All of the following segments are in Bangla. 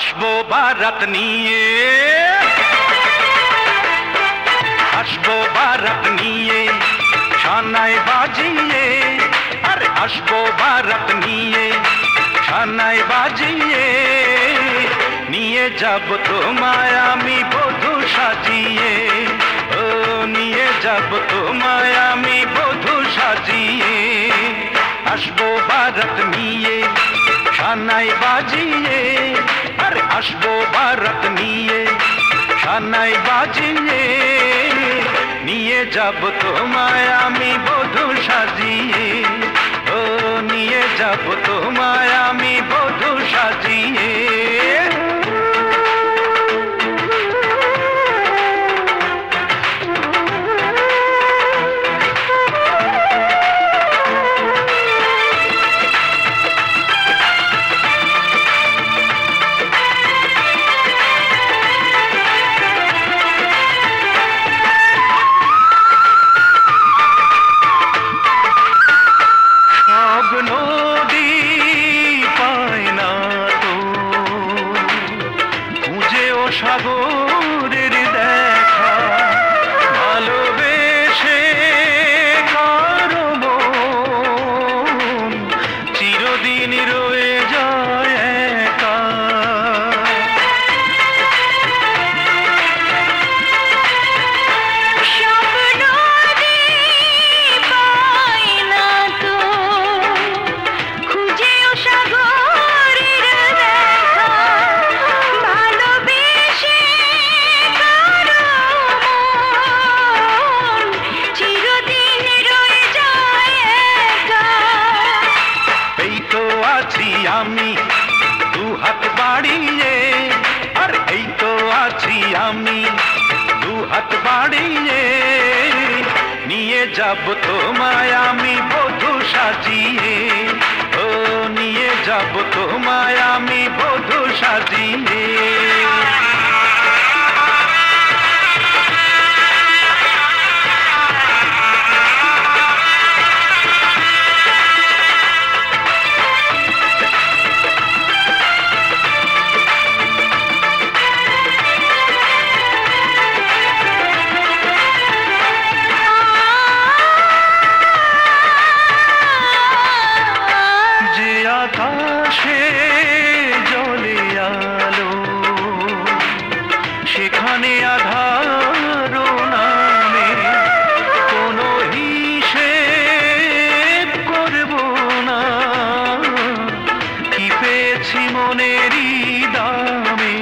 আসবো বারাত নিয়ে, আসবো বারাত নিয়ে, শানায় বাজিয়ে, আরে আসবো বারাত নিয়ে, শানায় বাজিয়ে, নিয়ে যাব তোমায় আমি বধূ সাজিয়ে, ও নিয়ে যাব তোমায় আমি বধূ সাজিয়ে। আসবো বারাত নিয়ে, শানায় বাজিয়ে, আরে আসবো বারাত নিয়ে, শানায় বাজিয়ে, নিয়ে যাব তোমায় আমি বধূ সাজিয়ে, ও নিয়ে যাব তোমায় আমি বধূ সাজিয়ে। সাগরের দেখা ভালোবেসে কারো মন চিরদিন রয়ে যায় একা। আমি দু হাত বাড়িয়ে, আর এই তো আছি আমি দু হাত বাড়িয়ে, নিয়ে যাব তোমায় আমি বধূ সাজিয়ে, ও নিয়ে যাব তোমায় আমি বধূ সাজিয়ে। আকাশে জলে আলো, সেখানে আধার নামে কোনো হিসেব করব না, কি পেয়েছি মনেরই দামে।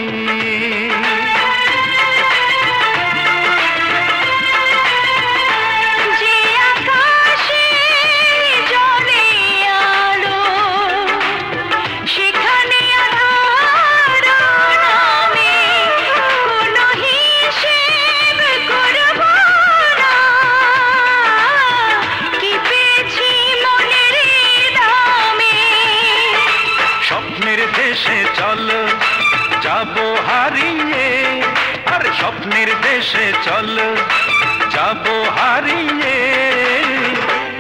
স্বপ্নের দেশে চলো যাবো হারিয়ে, আর স্বপ্নের দেশে চলো যাবো হারিয়ে,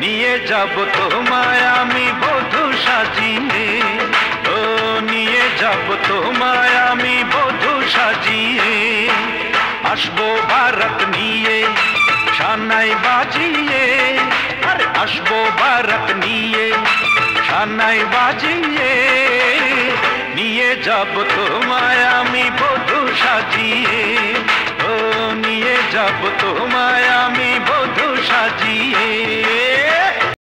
নিয়ে যাব তোমায় আমি বধূ সাজিয়ে, ও নিয়ে যাব তোমায় আমি বধূ সাজিয়ে। আসবো বারাত নিয়ে, শানায় বাজিয়ে, আর আসবো বারাত নিয়ে, শানায় বাজিয়ে, নিয়ে যাব তোমায় আমি বধূ সাজিয়ে, ও নিয়ে যাব তোমায় আমি বধূ সাজিয়ে।